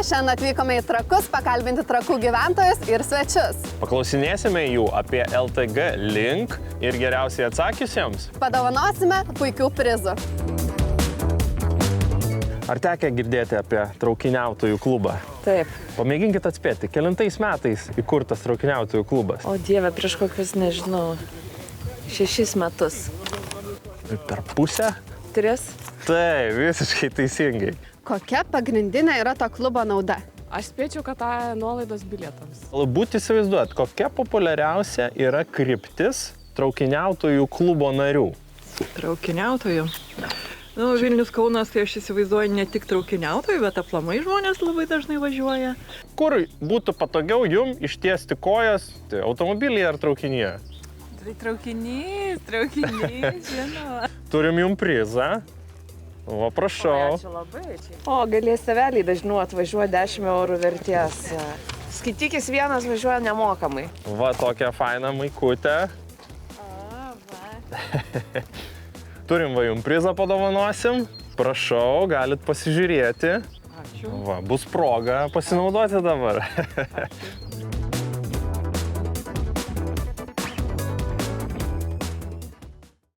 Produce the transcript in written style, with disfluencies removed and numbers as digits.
šiandien atvykome į Trakus pakalbinti Trakų gyventojus ir svečius. Paklausinėsime jų apie LTG Link ir geriausiai atsakiusiems Padovanosime puikių prizų. Ar tekę girdėti apie traukiniautojų klubą? Taip. Pamėginkit atspėti, kelintais metais įkurtas traukiniautojų klubas? O Dieve, prieš kokius, nežinau, 6 metus. Per pusę? 3. Tai, visiškai teisingai. Kokia pagrindinė yra to klubo nauda? Aš spėčiau, kad tai nuolaidos bilietams. Galbūt įsivaizduot, kokia populiariausia yra kryptis traukiniautojų klubo narių? Traukiniautojų? Nu, Vilnius Kaunas, tai aš įsivaizduoju ne tik traukiniautojų, bet aplamai žmonės labai dažnai važiuoja. Kur būtų patogiau jum ištiesti kojas, tai automobilyje ar traukinyje? Tai traukinys, žinoma. Turim jum prizą. O, prašau. Ačiū labai. O, galės tėveliai dažniau atvažiuoja 10 eurų vertės. Skaitykis vienas važiuoja nemokamai. Va, tokią fainą maikutę. Turim va jum prizą padovanosim. Prašau, galit pasižiūrėti. Ačiū. Va, bus proga pasinaudoti dabar.